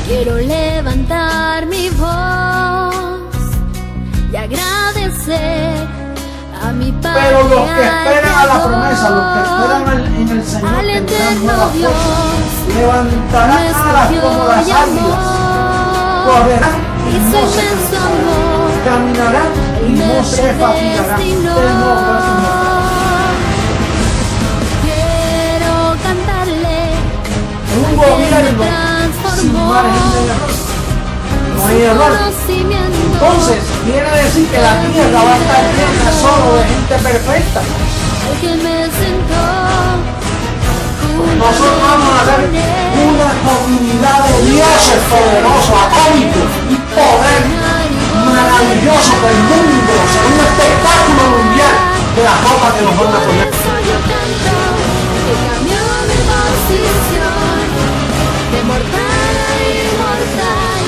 Quiero levantar mi voz y agradecer a mi Padre. Pero los que esperan a la promesa, los que esperan en el Señor, tendrán nuevas fuerzas, levantarán alas como las águilas, correrán y no se cansarán, caminarán y no se fatigarán. Quiero cantarle un gobierno sin margen de error. No hay error. Entonces, quiere decir que la tierra va a estar llena solo de gente perfecta. Nosotros vamos a ser una comunidad de dioses poderosos, atómicos y poder maravilloso del mundo, será un espectáculo mundial de la ropa que nos van a poner. De mortal a inmortal,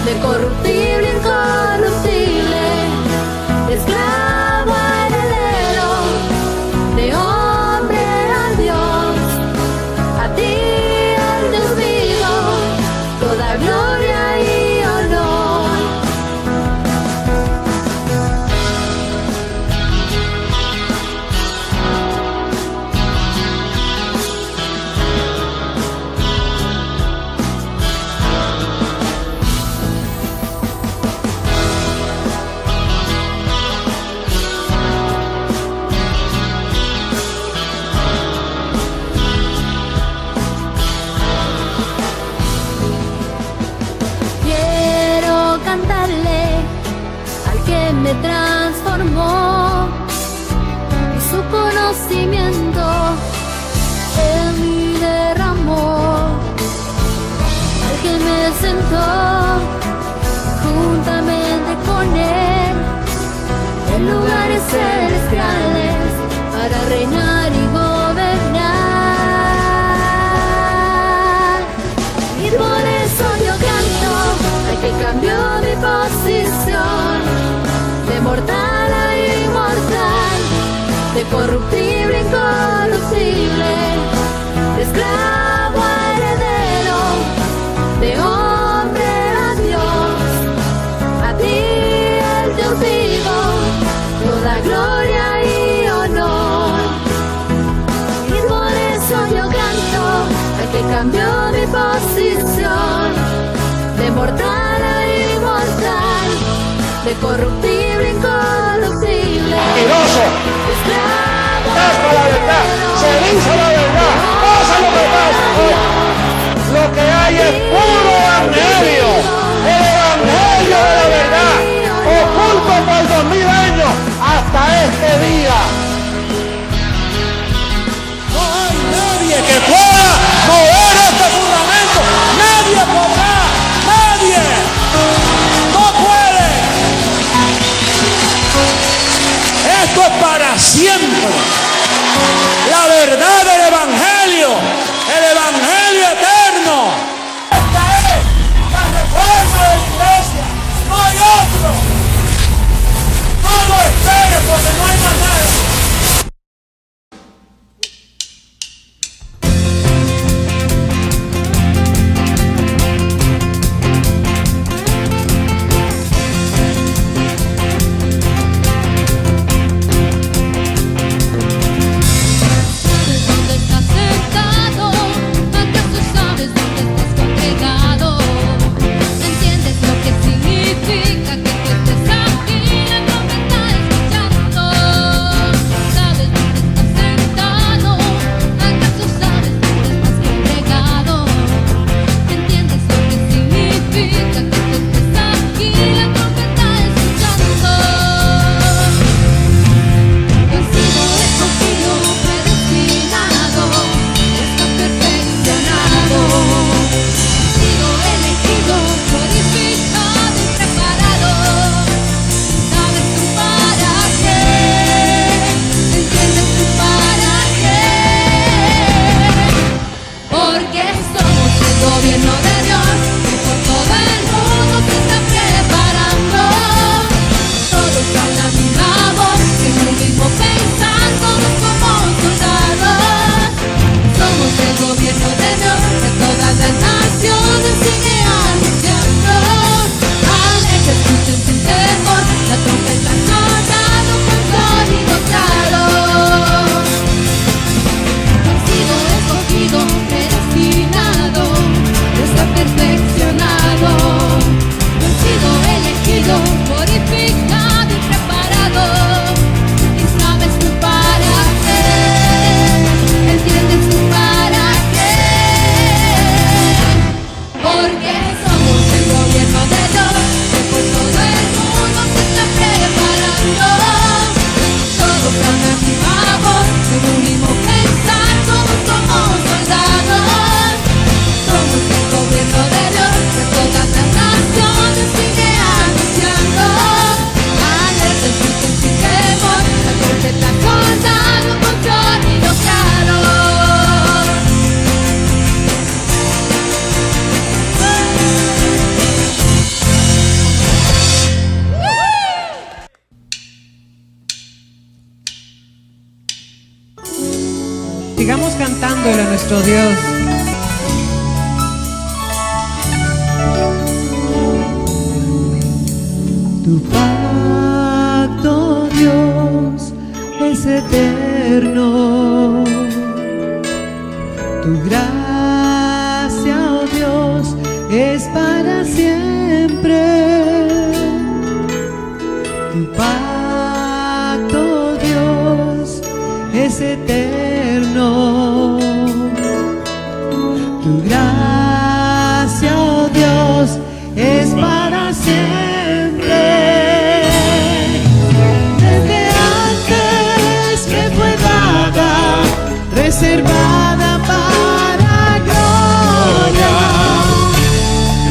de corruptible a incorruptible, de esclavo a heredero, de hombre a Dios, a ti al Dios vivo, toda gloria y honor. Me transformó y su conocimiento en mí derramó, al que me sentó juntamente con él en lugares celestiales para reinar y gobernar. Y por eso yo canto al que cambió mi posición, de mortal a inmortal, de corruptible a incorruptible, de esclavo a heredero, de hombre a Dios, a ti el Dios vivo, toda gloria y honor. Y por eso yo canto al que cambió mi posición, de mortal a inmortal, de corruptible, incorruptible. Mentiroso. Caspa la verdad, se dice la verdad, pasa lo que pasa. Lo que hay es puro evangelio, el evangelio de la verdad, oculto por 2000 años hasta este día. No hay nadie que pueda mover este fundamento, nadie podrá, nadie. Esto es para siempre. La verdad del evangelio, el evangelio eterno. Esta es la reforma de la iglesia. No hay otro. No lo esperes porque no hay más nada. alabándole a nuestro Dios. Tu pacto, Dios, es eterno. Tu gracia, oh Dios, es para siempre. Tu pacto, Dios, es eterno. Tu gracia, oh Dios, es para siempre. Desde antes me fue dada, reservada para gloria,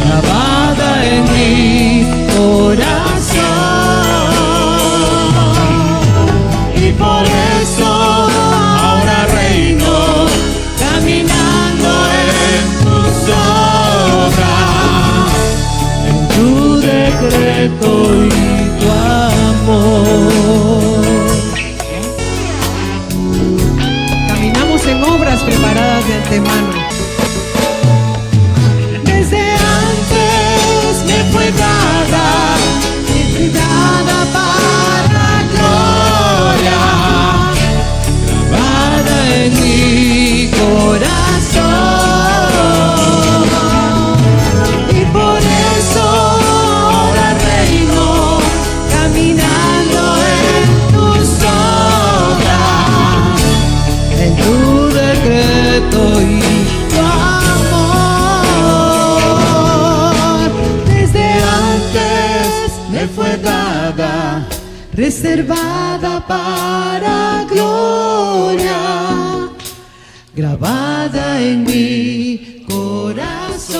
grabada en mi corazón. Y por eso ahora reino, caminando en tus obras, en tu decreto y tu amor. Caminamos en obras preparadas de antemano. Desde antes me fue dada, dada para gloria, grabada en mi corazón. Y por eso ahora reino, caminando en tus obras, en tu decreto y tu amor. Desde antes me fue dada, reservada para gloria, grabada en mi corazón.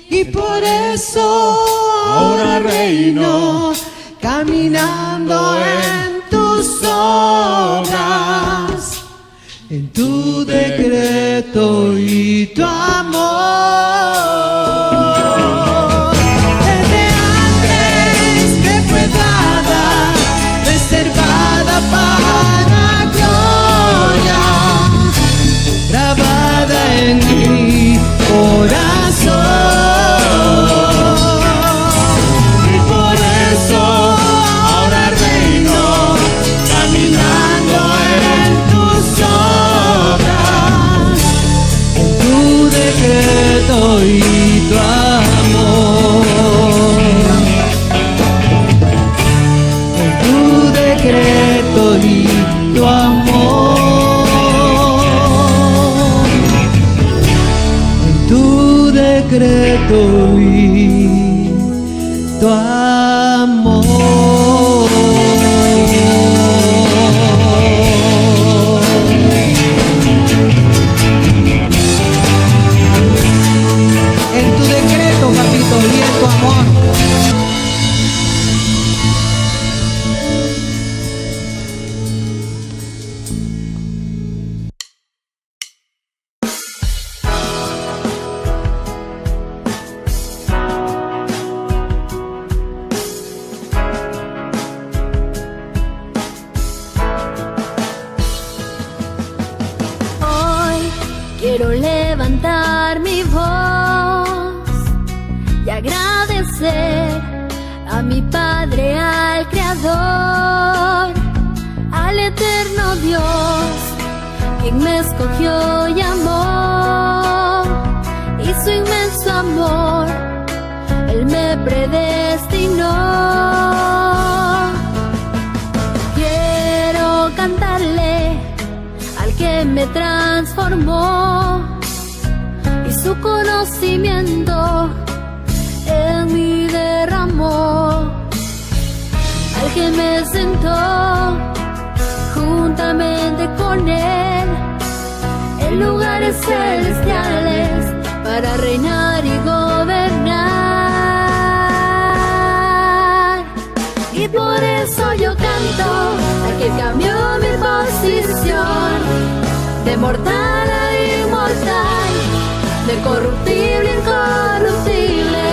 Y por eso ahora reino, caminando en tus obras, en tu decreto y tu amor. Desde antes me fue dada, reservada para gloria, grabada en mi corazón. Y por eso ahora reino, caminando en tus obras, en tu decreto y tu amor. En tu decreto y tu amor. En tu decreto y tu amor. En tu decreto, papito, y en tu amor. Hoy quiero levantar mi voz y agradecer a mi Padre, al Creador, al eterno Dios, quien me escogió y amó, y su inmenso amor, Él me predestinó. Quiero cantarle al que me transformó, y su conocimiento en mí derramó, al que me sentó juntamente con Él en lugares celestiales para reinar y gobernar. Y por eso yo canto al que cambió mi posición de mortal a inmortal, de corruptible a incorruptible,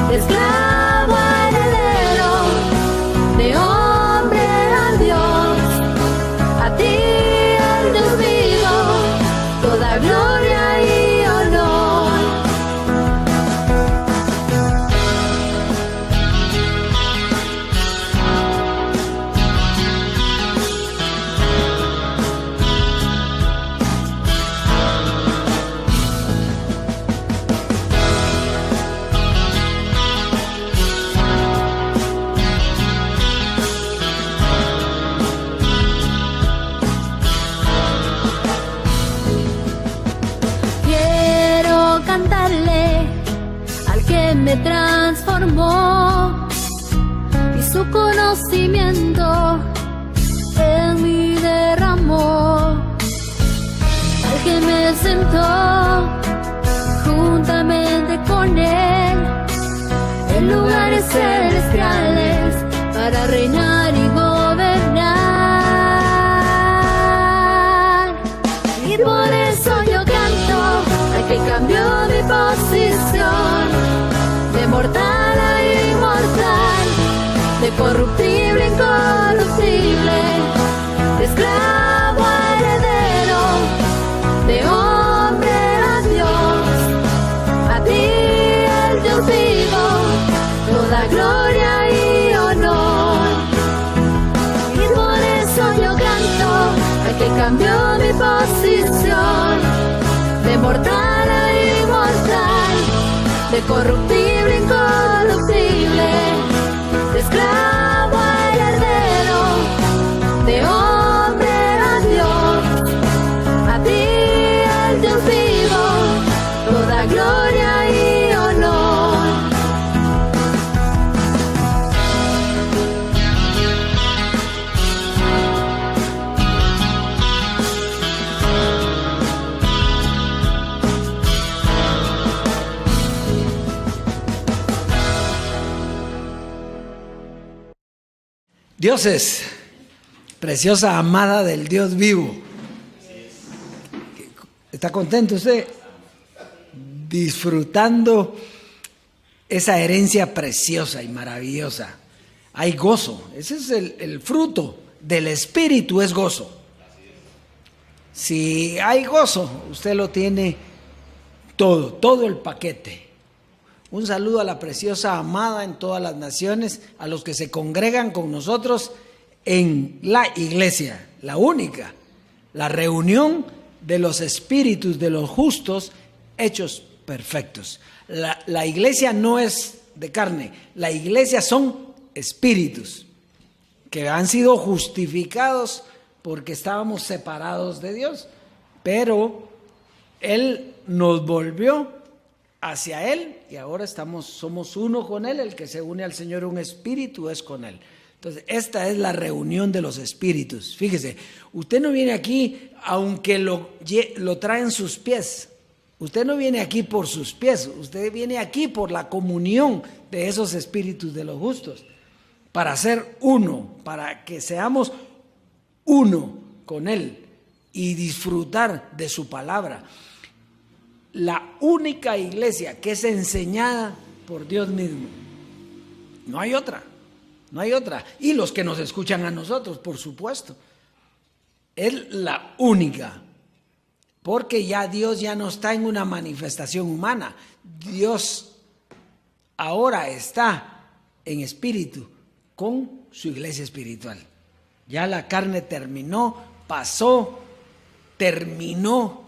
de esclavo a heredero, de hombre a Dios. A ti porque me transformó y su conocimiento en mí derramó. Al que me sentó juntamente con él en lugares celestiales para reinar y gobernar. Y por eso yo canto al que cambió mi posición de mortal a inmortal, de corruptible a incorruptible, de esclavo a heredero, de hombre a Dios. A ti el Dios vivo, toda gloria y honor. Y por eso yo canto al que cambió mi posición de mortal a inmortal, de corruptible a incorruptible, de esclavo a heredero, de hombre a Dios. A ti el Dios vivo, toda gloria y honor. Dioses, preciosa amada del Dios vivo. ¿Está contento usted? Disfrutando esa herencia preciosa y maravillosa. Hay gozo, ese es el fruto del Espíritu, es gozo. Si hay gozo, usted lo tiene todo el paquete. Un saludo a la preciosa amada en todas las naciones, a los que se congregan con nosotros en la iglesia, la única, la reunión de los espíritus de los justos hechos perfectos. La iglesia no es de carne, la iglesia son espíritus que han sido justificados porque estábamos separados de Dios, pero Él nos volvió hacia Él y ahora somos uno con Él. El que se une al Señor, un espíritu es con Él. Entonces, esta es la reunión de los espíritus. Fíjese, usted no viene aquí aunque lo traen sus pies. Usted no viene aquí por sus pies, usted viene aquí por la comunión de esos espíritus de los justos, para ser uno, para que seamos uno con Él y disfrutar de su palabra. La única iglesia que es enseñada por Dios mismo. No hay otra, no hay otra. Y los que nos escuchan a nosotros, por supuesto. Es la única. Porque ya Dios ya no está en una manifestación humana. Dios ahora está en espíritu con su iglesia espiritual. Ya la carne terminó, pasó, terminó.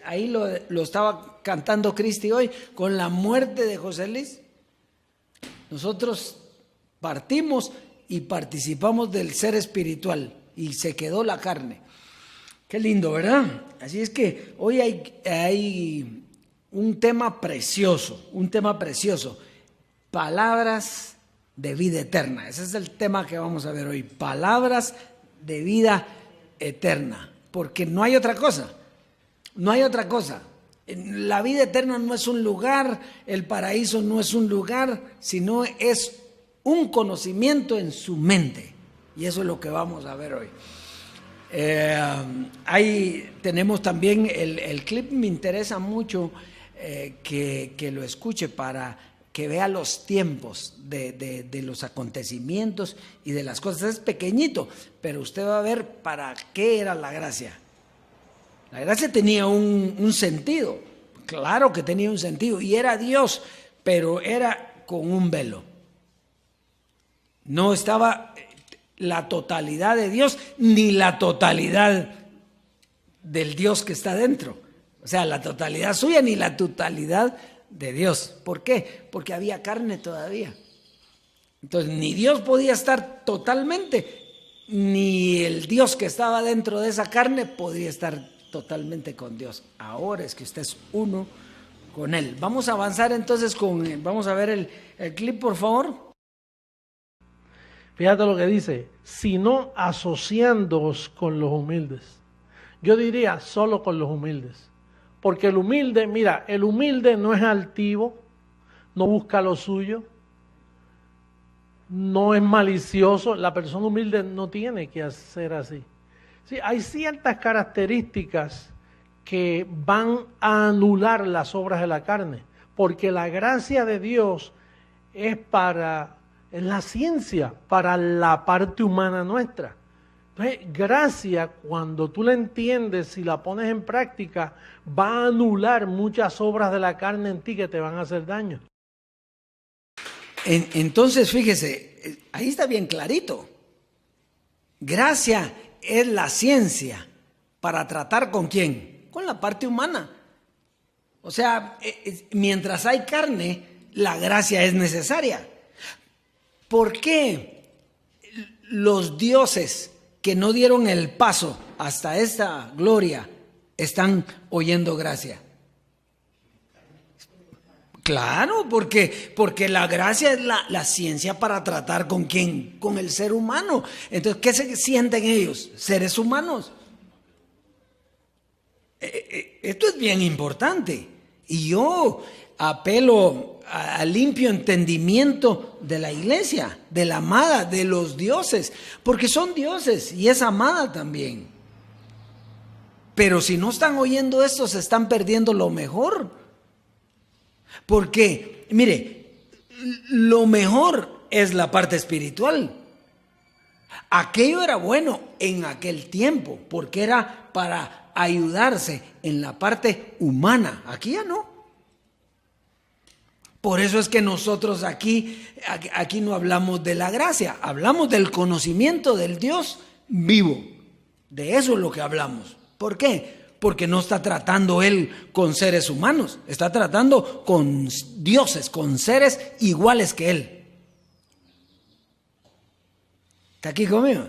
Ahí lo estaba cantando Cristi hoy, con la muerte de José Luis. Nosotros partimos y participamos del ser espiritual y se quedó la carne. Qué lindo, ¿verdad? Así es que hoy hay un tema precioso, palabras de vida eterna. Ese es el tema que vamos a ver hoy, palabras de vida eterna, porque no hay otra cosa. No hay otra cosa. La vida eterna no es un lugar, el paraíso no es un lugar, sino es un conocimiento en su mente. Y eso es lo que vamos a ver hoy. Ahí tenemos también el clip. Me interesa mucho que lo escuche para que vea los tiempos de los acontecimientos y de las cosas. Es pequeñito, pero usted va a ver para qué era la gracia. La gracia tenía un sentido, claro que tenía un sentido, y era Dios, pero era con un velo. No estaba la totalidad de Dios, ni la totalidad del Dios que está dentro. O sea, la totalidad suya, ni la totalidad de Dios. ¿Por qué? Porque había carne todavía. Entonces, ni Dios podía estar totalmente, ni el Dios que estaba dentro de esa carne podía estar totalmente con Dios. Ahora es que usted es uno con Él. Vamos a avanzar entonces vamos a ver el clip, por favor. Fíjate lo que dice, sino asociándoos con los humildes. Yo diría solo con los humildes. Porque el humilde, mira, el humilde no es altivo, no busca lo suyo, no es malicioso. La persona humilde no tiene que ser así. Sí, hay ciertas características que van a anular las obras de la carne, porque la gracia de Dios es la ciencia, para la parte humana nuestra. Entonces, gracia, cuando tú la entiendes y la pones en práctica, va a anular muchas obras de la carne en ti que te van a hacer daño. Entonces, fíjese, ahí está bien clarito. Gracia es la ciencia para tratar ¿con quién? Con la parte humana. O sea, mientras hay carne, la gracia es necesaria. ¿Por qué los dioses que no dieron el paso hasta esta gloria están oyendo gracia? Claro, porque la gracia es la ciencia para tratar ¿con quién? Con el ser humano. Entonces, ¿qué se sienten ellos? Seres humanos. Esto es bien importante. Y yo apelo al limpio entendimiento de la iglesia, de la amada, de los dioses, porque son dioses y es amada también. Pero si no están oyendo esto, se están perdiendo lo mejor. Porque, mire, lo mejor es la parte espiritual. Aquello era bueno en aquel tiempo, porque era para ayudarse en la parte humana. Aquí ya no. Por eso es que nosotros aquí no hablamos de la gracia, hablamos del conocimiento del Dios vivo. De eso es lo que hablamos. ¿Por qué? Porque no está tratando Él con seres humanos, está tratando con dioses, con seres iguales que Él. ¿Está aquí conmigo?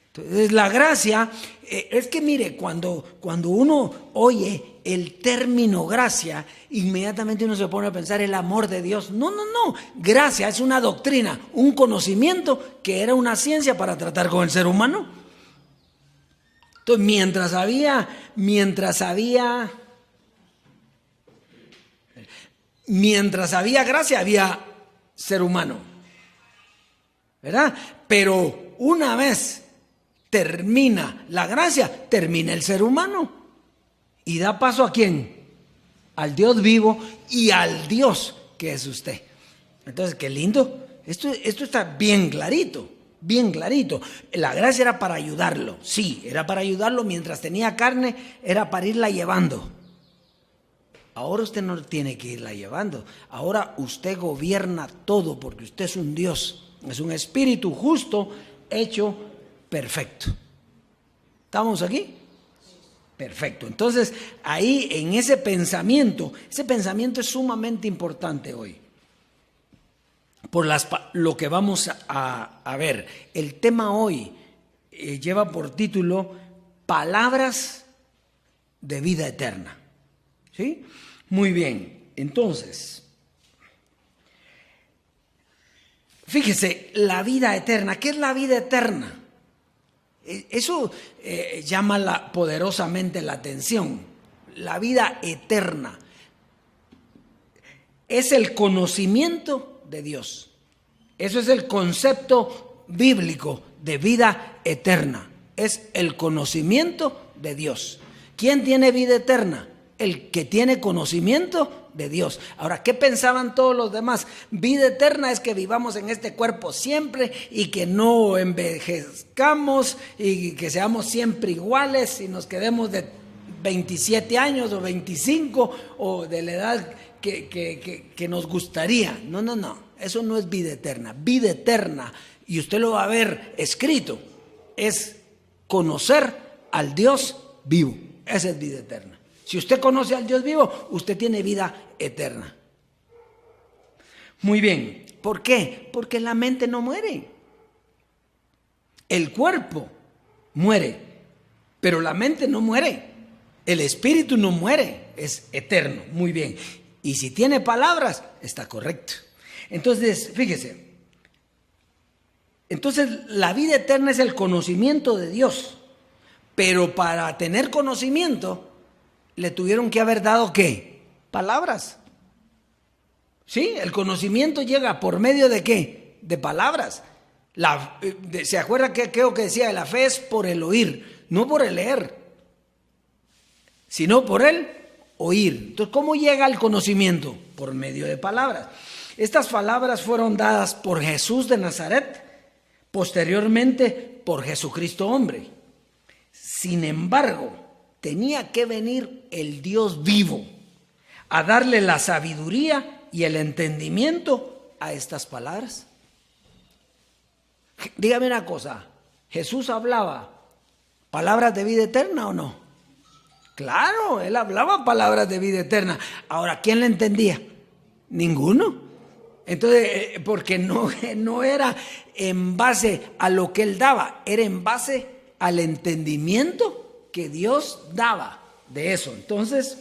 Entonces, la gracia, es que mire, cuando uno oye el término gracia, inmediatamente uno se pone a pensar el amor de Dios. No. Gracia es una doctrina, un conocimiento que era una ciencia para tratar con el ser humano. Entonces, mientras había gracia, había ser humano, ¿verdad? Pero una vez termina la gracia, termina el ser humano y da paso ¿a quién? Al Dios vivo y al Dios que es usted. Entonces, qué lindo. Esto está bien clarito. Bien clarito. La gracia era para ayudarlo. Sí, era para ayudarlo mientras tenía carne, era para irla llevando. Ahora usted no tiene que irla llevando. Ahora usted gobierna todo porque usted es un Dios. Es un espíritu justo, hecho perfecto. ¿Estamos aquí? Perfecto. Entonces, ahí en ese pensamiento es sumamente importante hoy. Por lo que vamos a ver. El tema hoy lleva por título Palabras de vida eterna. ¿Sí? Muy bien. Entonces, fíjese, la vida eterna. ¿Qué es la vida eterna? Eso llama poderosamente la atención. La vida eterna es el conocimiento de Dios. Eso es el concepto bíblico de vida eterna. Es el conocimiento de Dios. ¿Quién tiene vida eterna? El que tiene conocimiento de Dios. Ahora, ¿qué pensaban todos los demás? Vida eterna es que vivamos en este cuerpo siempre y que no envejezcamos y que seamos siempre iguales y nos quedemos de 27 años o 25 o de la edad que nos gustaría. No, eso no es vida eterna. Vida eterna, y usted lo va a ver escrito, es conocer al Dios vivo. Esa es vida eterna. Si usted conoce al Dios vivo, usted tiene vida eterna. Muy bien. ¿Por qué? Porque la mente no muere. El cuerpo muere, pero la mente no muere. El espíritu no muere, es eterno. Muy bien. Y si tiene palabras, está correcto. Entonces, fíjese. Entonces, la vida eterna es el conocimiento de Dios. Pero para tener conocimiento, le tuvieron que haber dado, ¿qué? Palabras. ¿Sí? El conocimiento llega por medio de ¿qué? De palabras. ¿Se acuerda que creo que decía? La fe es por el oír, no por el leer, sino por el oír. Entonces, ¿cómo llega el conocimiento? Por medio de palabras. Estas palabras fueron dadas por Jesús de Nazaret, posteriormente por Jesucristo hombre. Sin embargo, tenía que venir el Dios vivo a darle la sabiduría y el entendimiento a estas palabras. Dígame una cosa, ¿Jesús hablaba palabras de vida eterna o no? Claro, él hablaba palabras de vida eterna. Ahora, ¿quién le entendía? Ninguno. Entonces, porque no era en base a lo que él daba, era en base al entendimiento que Dios daba de eso. Entonces,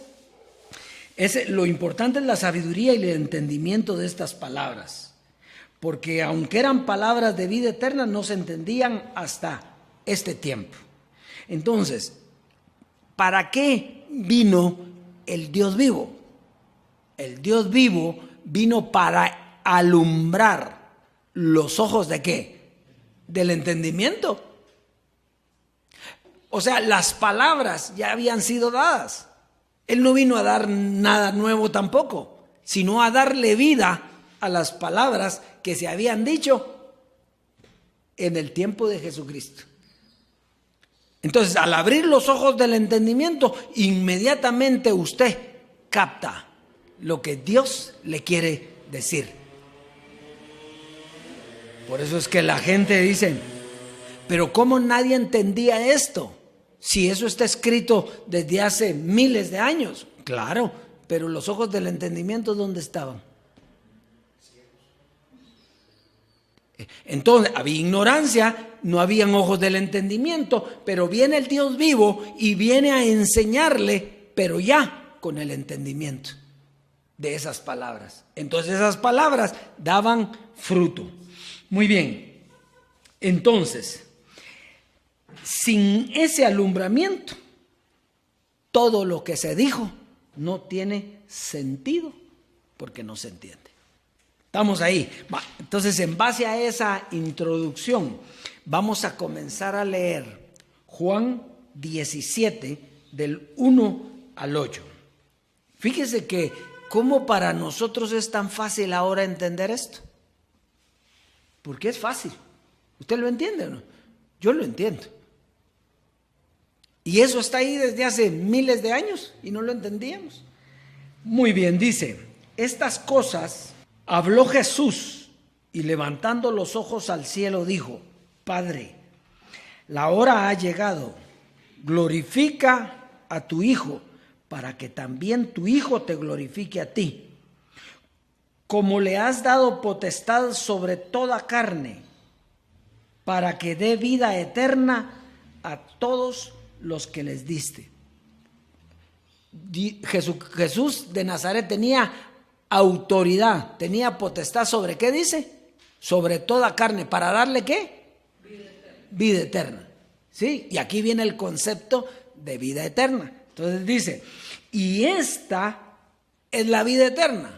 lo importante es la sabiduría y el entendimiento de estas palabras. Porque aunque eran palabras de vida eterna, no se entendían hasta este tiempo. Entonces, ¿para qué vino el Dios vivo? El Dios vivo vino para alumbrar los ojos ¿de qué? Del entendimiento. O sea, las palabras ya habían sido dadas. Él no vino a dar nada nuevo tampoco, sino a darle vida a las palabras que se habían dicho en el tiempo de Jesucristo. Entonces, al abrir los ojos del entendimiento, inmediatamente usted capta lo que Dios le quiere decir. Por eso es que la gente dice, pero ¿cómo nadie entendía esto? Si eso está escrito desde hace miles de años. Claro, pero los ojos del entendimiento, ¿dónde estaban? Entonces había ignorancia, no habían ojos del entendimiento, pero viene el Dios vivo y viene a enseñarle, pero ya con el entendimiento de esas palabras. Entonces esas palabras daban fruto. Muy bien, entonces, sin ese alumbramiento, todo lo que se dijo no tiene sentido porque no se entiende. Estamos ahí. Entonces, en base a esa introducción, vamos a comenzar a leer Juan 17, del 1 al 8. Fíjese que cómo para nosotros es tan fácil ahora entender esto. Porque es fácil. ¿Usted lo entiende o no? Yo lo entiendo. Y eso está ahí desde hace miles de años y no lo entendíamos. Muy bien, dice, estas cosas habló Jesús y levantando los ojos al cielo dijo, Padre, la hora ha llegado, glorifica a tu Hijo para que también tu Hijo te glorifique a ti. Como le has dado potestad sobre toda carne, para que dé vida eterna a todos los que les diste. Jesús de Nazaret tenía autoridad, tenía potestad sobre ¿qué dice? Sobre toda carne, ¿para darle qué? Vida eterna. ¿Sí? Y aquí viene el concepto de vida eterna. Entonces dice, y esta es la vida eterna.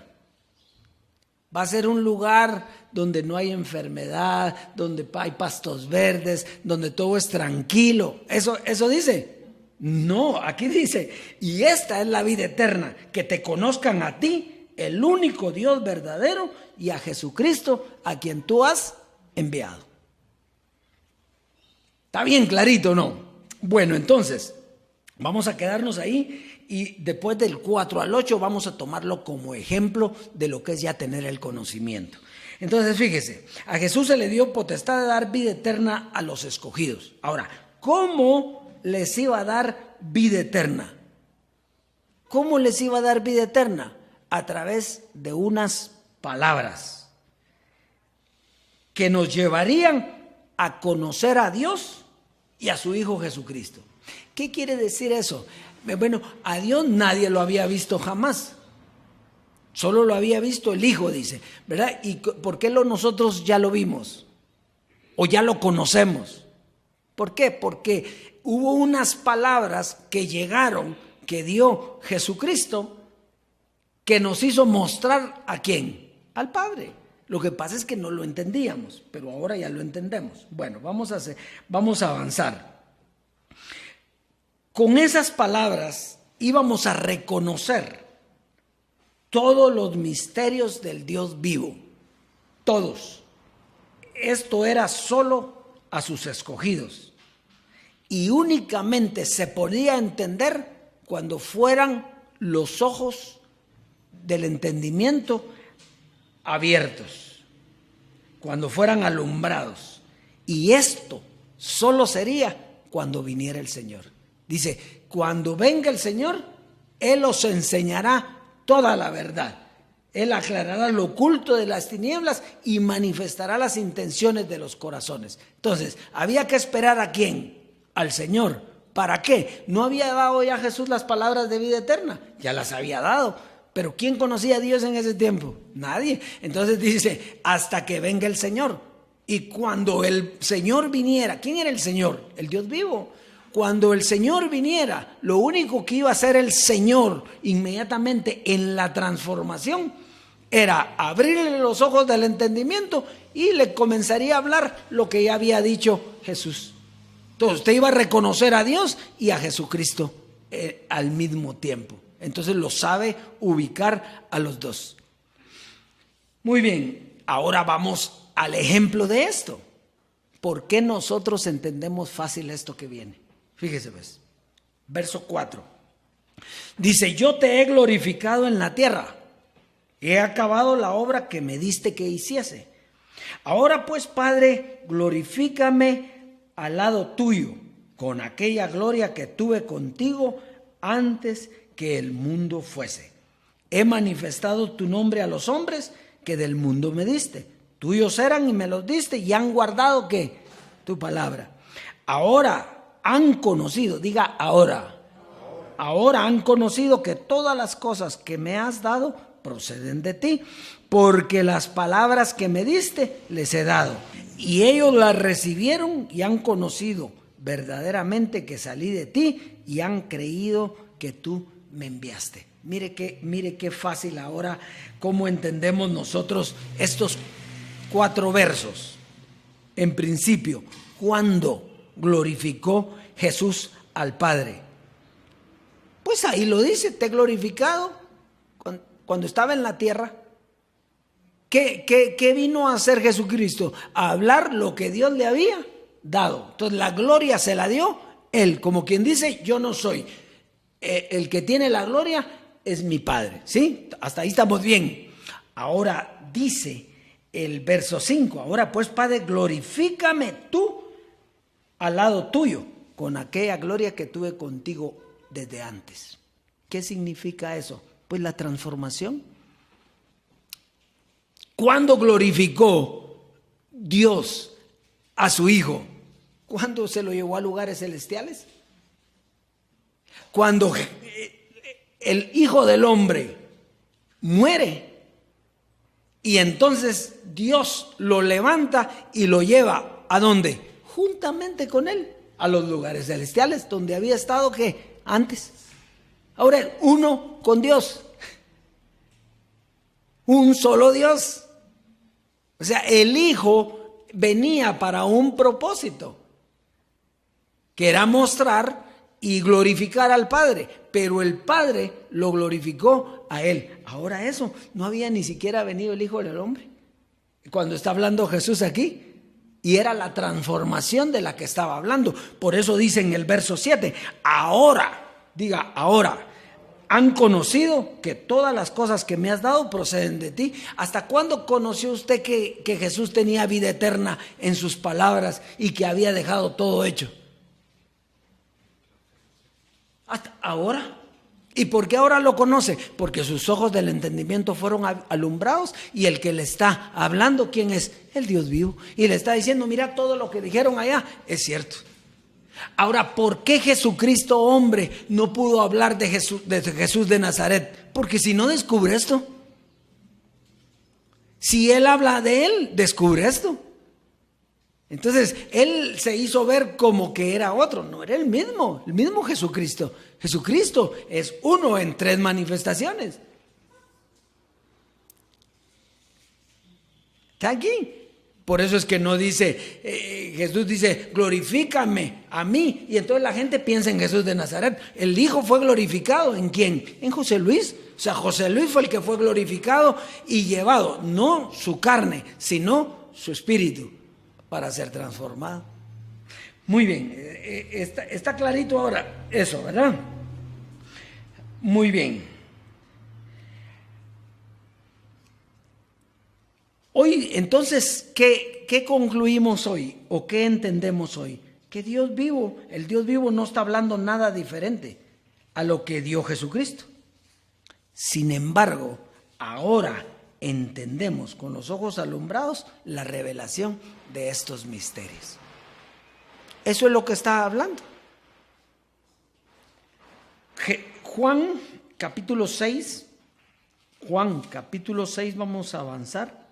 Va a ser un lugar donde no hay enfermedad, donde hay pastos verdes, donde todo es tranquilo. ¿Eso dice? No, aquí dice, y esta es la vida eterna, que te conozcan a ti, el único Dios verdadero, y a Jesucristo, a quien tú has enviado. ¿Está bien clarito o no? Bueno, entonces, vamos a quedarnos ahí. Y después del 4 al 8 vamos a tomarlo como ejemplo de lo que es ya tener el conocimiento. Entonces, fíjese, a Jesús se le dio potestad de dar vida eterna a los escogidos. Ahora, ¿cómo les iba a dar vida eterna? ¿Cómo les iba a dar vida eterna? A través de unas palabras que nos llevarían a conocer a Dios y a su Hijo Jesucristo. ¿Qué quiere decir eso? Bueno, a Dios nadie lo había visto jamás. Solo lo había visto el Hijo, dice, ¿verdad? ¿Y por qué nosotros ya lo vimos? ¿O ya lo conocemos? ¿Por qué? Porque hubo unas palabras que llegaron, que dio Jesucristo, que nos hizo mostrar ¿a quién? Al Padre. Lo que pasa es que no lo entendíamos, pero ahora ya lo entendemos. Bueno, vamos a avanzar. Con esas palabras íbamos a reconocer todos los misterios del Dios vivo, todos. Esto era solo a sus escogidos y únicamente se podía entender cuando fueran los ojos del entendimiento abiertos, cuando fueran alumbrados. Y esto solo sería cuando viniera el Señor. Dice, cuando venga el Señor, Él os enseñará toda la verdad. Él aclarará lo oculto de las tinieblas y manifestará las intenciones de los corazones. Entonces, había que esperar ¿a quién? Al Señor. ¿Para qué? ¿No había dado ya Jesús las palabras de vida eterna? Ya las había dado. Pero ¿quién conocía a Dios en ese tiempo? Nadie. Entonces dice, hasta que venga el Señor. Y cuando el Señor viniera, ¿quién era el Señor? El Dios vivo. Cuando el Señor viniera, lo único que iba a hacer el Señor inmediatamente en la transformación era abrirle los ojos del entendimiento y le comenzaría a hablar lo que ya había dicho Jesús. Entonces usted iba a reconocer a Dios y a Jesucristo al mismo tiempo. Entonces lo sabe ubicar a los dos. Muy bien, ahora vamos al ejemplo de esto. ¿Por qué nosotros entendemos fácil esto que viene? Fíjese pues, verso 4. Dice, yo te he glorificado en la tierra, he acabado la obra que me diste que hiciese. Ahora pues, Padre, glorifícame al lado tuyo, con aquella gloria que tuve contigo antes que el mundo fuese. He manifestado tu nombre a los hombres que del mundo me diste. Tuyos eran y me los diste y han guardado ¿qué? Tu palabra. Ahora han conocido, diga ahora. Ahora han conocido que todas las cosas que me has dado proceden de ti, porque las palabras que me diste les he dado. Y ellos las recibieron y han conocido verdaderamente que salí de ti y han creído que tú me enviaste. Mire qué fácil ahora cómo entendemos nosotros estos 4 versos. En principio, ¿cuándo glorificó Jesús al Padre? Pues ahí lo dice, te he glorificado cuando estaba en la tierra. ¿Qué vino a hacer Jesucristo? A hablar lo que Dios le había dado. Entonces la gloria se la dio Él, como quien dice, yo no soy. El que tiene la gloria es mi Padre, ¿sí? Hasta ahí estamos bien. Ahora dice el verso 5, ahora pues Padre, glorifícame tú al lado tuyo, con aquella gloria que tuve contigo desde antes. ¿Qué significa eso? Pues la transformación. ¿Cuándo glorificó Dios a su Hijo? ¿Cuándo se lo llevó a lugares celestiales? Cuando el Hijo del Hombre muere y entonces Dios lo levanta y lo lleva ¿a dónde? Juntamente con Él a los lugares celestiales donde había estado ¿qué? Antes. Ahora uno con Dios, un solo Dios. O sea, el Hijo venía para un propósito, que era mostrar y glorificar al Padre, pero el Padre lo glorificó a Él. Ahora eso, no había ni siquiera venido el Hijo del Hombre cuando está hablando Jesús aquí, y era la transformación de la que estaba hablando. Por eso dice en el verso 7, ahora, diga ahora, han conocido que todas las cosas que me has dado proceden de ti. ¿Hasta cuándo conoció usted que Jesús tenía vida eterna en sus palabras y que había dejado todo hecho? Hasta ahora. ¿Y por qué ahora lo conoce? Porque sus ojos del entendimiento fueron alumbrados y el que le está hablando, ¿quién es? El Dios vivo. Y le está diciendo, mira, todo lo que dijeron allá es cierto. Ahora, ¿por qué Jesucristo hombre no pudo hablar de Jesús de Nazaret? Porque si no descubre esto, Si él habla de él, descubre esto. Entonces, él se hizo ver como que era otro, no era el mismo Jesucristo. Jesucristo es uno en 3 manifestaciones. Está aquí. Por eso es que no dice, Jesús dice, glorifícame a mí. Y entonces la gente piensa en Jesús de Nazaret. El Hijo fue glorificado, ¿en quién? En José Luis. O sea, José Luis fue el que fue glorificado y llevado, no su carne, sino su espíritu, para ser transformado. Muy bien, está clarito ahora eso, ¿verdad? Muy bien. Hoy, entonces, ¿qué concluimos hoy? ¿O qué entendemos hoy? Que Dios vivo, el Dios vivo no está hablando nada diferente a lo que dio Jesucristo. Sin embargo, ahora entendemos con los ojos alumbrados la revelación de estos misterios. Eso es lo que está hablando. Juan capítulo 6, vamos a avanzar,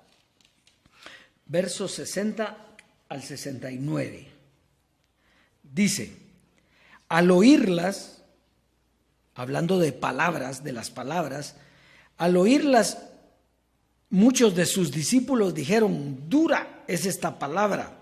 versos 60 al 69. Dice, al oírlas, hablando de palabras, de las palabras, al oírlas, muchos de sus discípulos dijeron, dura es esta palabra,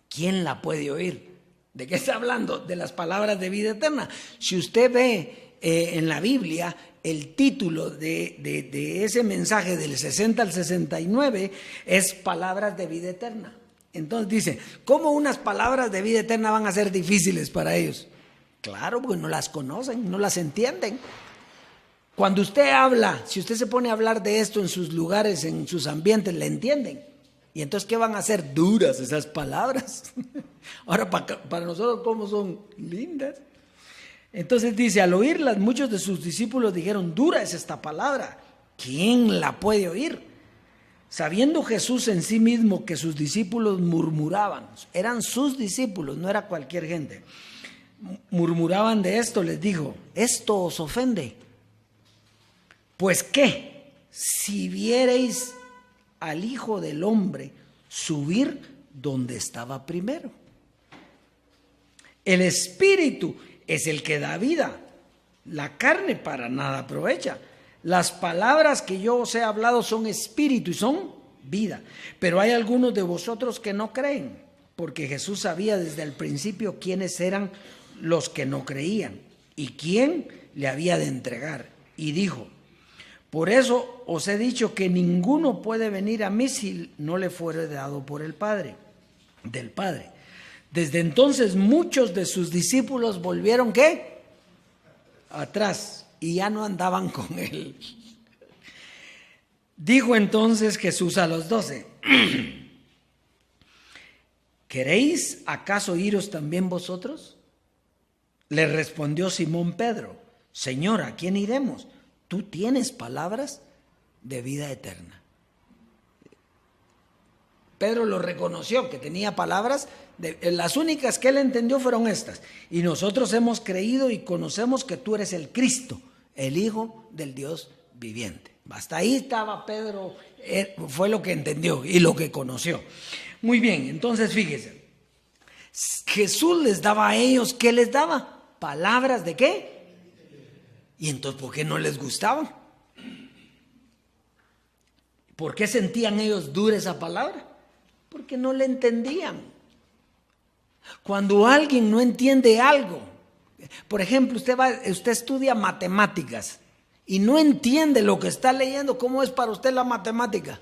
¿quién la puede oír? ¿De qué está hablando? De las palabras de vida eterna. Si usted ve en la Biblia, el título de ese mensaje del 60 al 69 es palabras de vida eterna. Entonces dice, ¿cómo unas palabras de vida eterna van a ser difíciles para ellos? Claro, porque no las conocen, no las entienden. Cuando usted habla, si usted se pone a hablar de esto en sus lugares, en sus ambientes, le entienden. Y entonces, ¿qué van a hacer? Duras esas palabras. Ahora, para nosotros, ¿cómo son lindas? Entonces dice, al oírlas, muchos de sus discípulos dijeron, dura es esta palabra, ¿quién la puede oír? Sabiendo Jesús en sí mismo que sus discípulos murmuraban, eran sus discípulos, no era cualquier gente, murmuraban de esto, les dijo, ¿esto os ofende? Pues qué, si viereis al Hijo del Hombre subir donde estaba primero. El Espíritu es el que da vida, la carne para nada aprovecha. Las palabras que yo os he hablado son espíritu y son vida. Pero hay algunos de vosotros que no creen, porque Jesús sabía desde el principio quiénes eran los que no creían y quién le había de entregar. Y dijo, por eso os he dicho que ninguno puede venir a mí si no le fuere dado por el Padre, del Padre. Desde entonces muchos de sus discípulos volvieron, ¿qué? Atrás, y ya no andaban con él. Dijo entonces Jesús a los 12, ¿queréis acaso iros también vosotros? Le respondió Simón Pedro, Señor, ¿a quién iremos? Tú tienes palabras de vida eterna. Pedro lo reconoció, que tenía palabras, las únicas que él entendió fueron estas. Y nosotros hemos creído y conocemos que tú eres el Cristo, el Hijo del Dios viviente. Hasta ahí estaba Pedro, fue lo que entendió y lo que conoció. Muy bien, entonces fíjese, Jesús les daba a ellos, ¿qué les daba? Palabras de ¿qué? Y entonces, ¿por qué no les gustaban? ¿Por qué sentían ellos dura esa palabra? Porque no le entendían. Cuando alguien no entiende algo, por ejemplo, usted estudia matemáticas y no entiende lo que está leyendo, ¿cómo es para usted la matemática?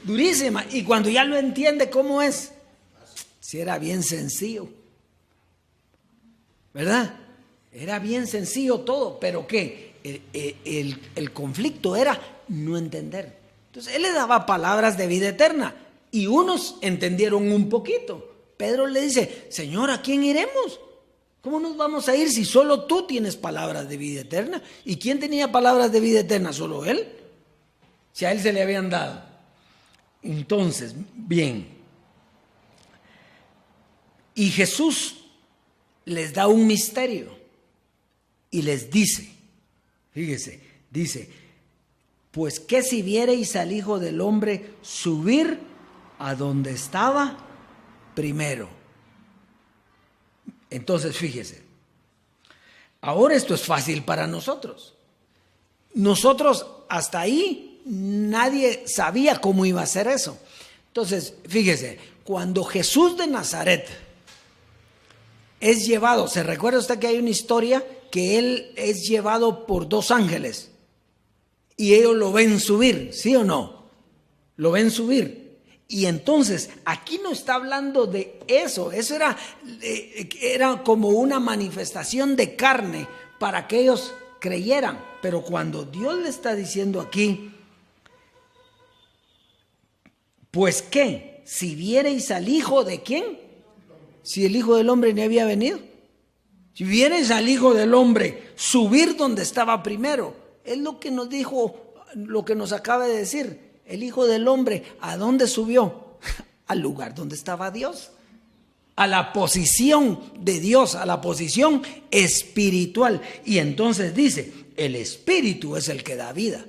Durísima. Y cuando ya lo entiende, ¿cómo es? Si era bien sencillo, ¿verdad? Era bien sencillo todo, pero ¿qué? El conflicto era no entender. Entonces él le daba palabras de vida eterna y unos entendieron un poquito. Pedro le dice, Señor, ¿a quién iremos? ¿Cómo nos vamos a ir si solo tú tienes palabras de vida eterna? ¿Y quién tenía palabras de vida eterna? ¿Solo él? Si a él se le habían dado. Entonces, bien. Y Jesús les da un misterio y les dice, fíjese, dice, Pues qué si viereis al Hijo del Hombre subir a donde estaba primero. Entonces, fíjese, ahora esto es fácil para nosotros. Nosotros hasta ahí nadie sabía cómo iba a ser eso. Entonces, fíjese, cuando Jesús de Nazaret es llevado, ¿se recuerda usted que hay una historia que él es llevado por 2 ángeles y ellos lo ven subir, ¿sí o no? Lo ven subir. Y entonces, aquí no está hablando de eso era como una manifestación de carne para que ellos creyeran. Pero cuando Dios le está diciendo aquí, pues qué, si viereis al Hijo de ¿quién? Si el Hijo del Hombre ni había venido. Si viereis al Hijo del Hombre subir donde estaba primero, es lo que nos dijo, lo que nos acaba de decir. El Hijo del Hombre, ¿a dónde subió? Al lugar donde estaba Dios. A la posición de Dios, a la posición espiritual. Y entonces dice, el Espíritu es el que da vida.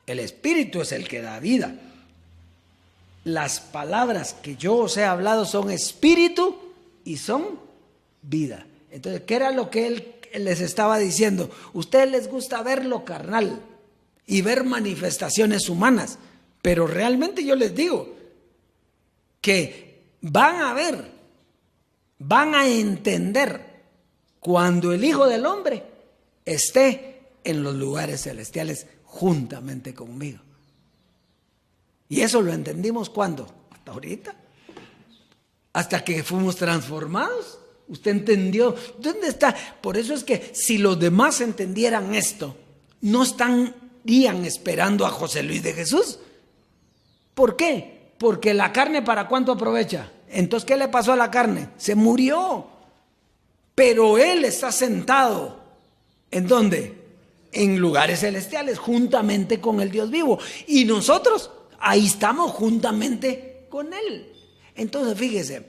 El Espíritu es el que da vida. Las palabras que yo os he hablado son espíritu y son vida. Entonces, ¿qué era lo que él les estaba diciendo? Ustedes les gusta ver lo carnal y ver manifestaciones humanas, pero realmente yo les digo que van a ver, van a entender cuando el Hijo del Hombre esté en los lugares celestiales juntamente conmigo. Y eso lo entendimos ¿cuándo? Hasta ahorita. Hasta que fuimos transformados. ¿Usted entendió? ¿Dónde está? Por eso es que si los demás entendieran esto, no estarían esperando a José Luis de Jesús. ¿Por qué? Porque la carne ¿para cuánto aprovecha? Entonces, ¿qué le pasó a la carne? Se murió. Pero él está sentado. ¿En dónde? En lugares celestiales, juntamente con el Dios vivo. Y nosotros ahí estamos juntamente con él. Entonces, fíjese,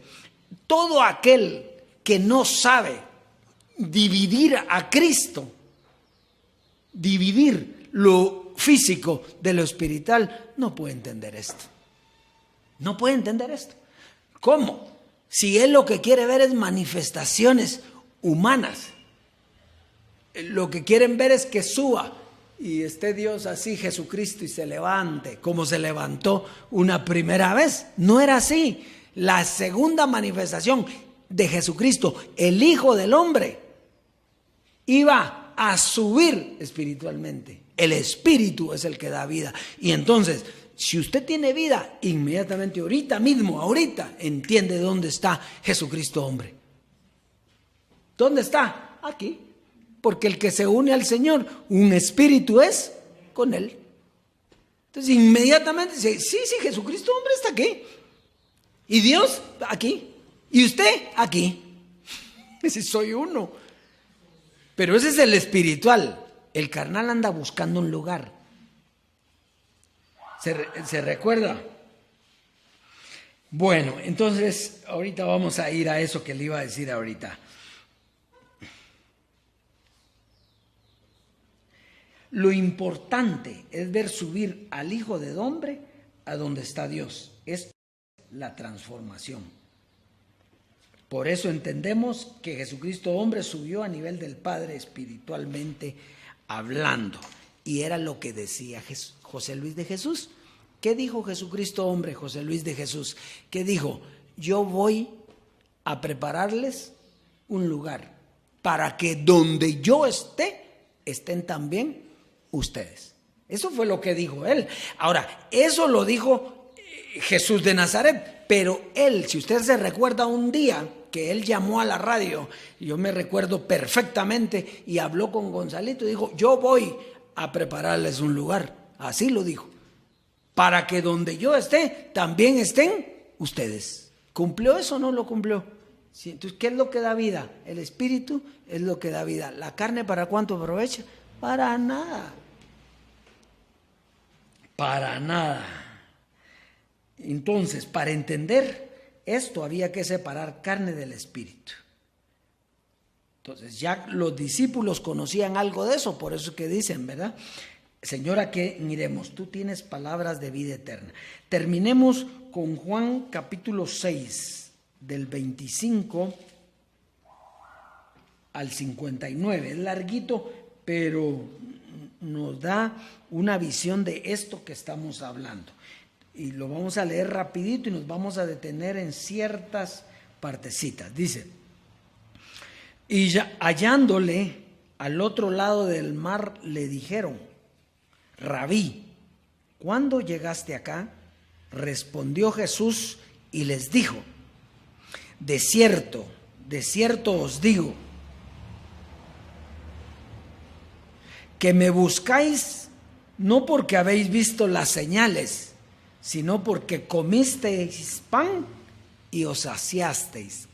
todo aquel que no sabe dividir a Cristo, dividir lo físico de lo espiritual, no puede entender esto. No puede entender esto. ¿Cómo? Si él lo que quiere ver es manifestaciones humanas, lo que quieren ver es que suba y esté Dios así, Jesucristo, y se levante como se levantó una primera vez. No era así. La segunda manifestación de Jesucristo, el Hijo del Hombre, iba a subir espiritualmente. El Espíritu es el que da vida. Y entonces, si usted tiene vida, inmediatamente, ahorita mismo, ahorita, entiende dónde está Jesucristo hombre. ¿Dónde está? Aquí. Porque el que se une al Señor, un espíritu es con él. Entonces inmediatamente dice, sí, Jesucristo hombre está aquí. Y Dios aquí. Y usted aquí. Ese soy uno. Pero ese es el espiritual. El carnal anda buscando un lugar. ¿Se recuerda? Bueno, entonces ahorita vamos a ir a eso que le iba a decir ahorita. Lo importante es ver subir al Hijo del Hombre a donde está Dios. Es la transformación. Por eso entendemos que Jesucristo hombre subió a nivel del Padre espiritualmente hablando. Y era lo que decía José Luis de Jesús. ¿Qué dijo Jesucristo hombre, José Luis de Jesús? ¿Qué dijo? Yo voy a prepararles un lugar para que donde yo esté, estén también ustedes. Eso fue lo que dijo él. Ahora, eso lo dijo Jesús de Nazaret, pero él, si usted se recuerda un día que él llamó a la radio, yo me recuerdo perfectamente, y habló con Gonzalito y dijo, yo voy a prepararles un lugar. Así lo dijo. Para que donde yo esté, también estén ustedes. ¿Cumplió eso o no lo cumplió? Sí, entonces, ¿qué es lo que da vida? El Espíritu es lo que da vida. ¿La carne para cuánto aprovecha? Para nada. Para nada. Entonces, para entender esto había que separar carne del espíritu. Entonces, ya los discípulos conocían algo de eso, por eso que dicen, ¿verdad? Señor, ¿a qué iremos? Tú tienes palabras de vida eterna. Terminemos con Juan capítulo 6, del 25 al 59. Es larguito, pero nos da una visión de esto que estamos hablando. Y lo vamos a leer rapidito y nos vamos a detener en ciertas partecitas. Dice: y ya, hallándole al otro lado del mar, le dijeron: Rabí, ¿cuándo llegaste acá? Respondió Jesús y les dijo: de cierto os digo, que me buscáis no porque habéis visto las señales, sino porque comisteis pan y os saciasteis.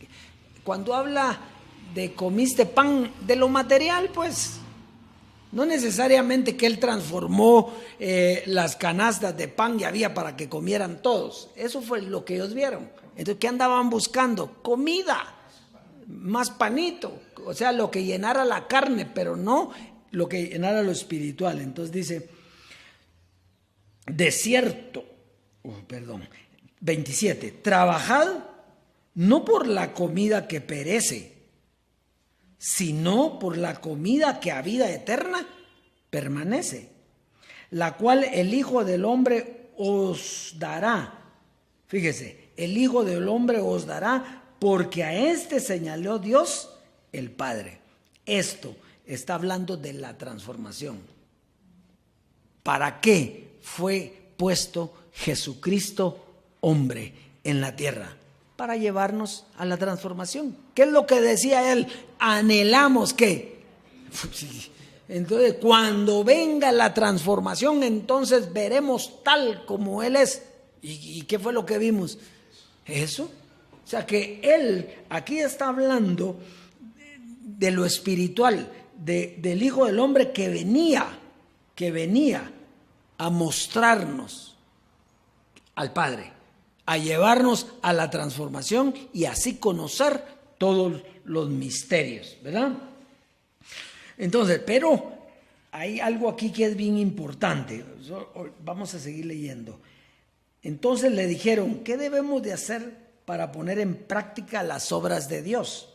Cuando habla de comiste pan de lo material, pues no necesariamente que él transformó las canastas de pan y había para que comieran todos. Eso fue lo que ellos vieron. Entonces, ¿qué andaban buscando? Comida, más panito, o sea, lo que llenara la carne, pero no lo que llenara lo espiritual. Entonces dice, de cierto, 27, trabajad no por la comida que perece, sino por la comida que a vida eterna permanece, la cual el Hijo del Hombre os dará. Fíjese, el Hijo del Hombre os dará, porque a este señaló Dios el Padre. Esto está hablando de la transformación. ¿Para qué fue puesto Jesucristo hombre en la tierra? Para llevarnos a la transformación. ¿Qué es lo que decía él? Anhelamos que. Entonces, cuando venga la transformación, entonces veremos tal como él es. ¿Y qué fue lo que vimos? Eso. O sea que él aquí está hablando de lo espiritual, del Hijo del Hombre que venía a mostrarnos al Padre, a llevarnos a la transformación y así conocer todos los misterios, ¿verdad? Entonces, pero hay algo aquí que es bien importante. Vamos a seguir leyendo. Entonces le dijeron: ¿qué debemos de hacer para poner en práctica las obras de Dios?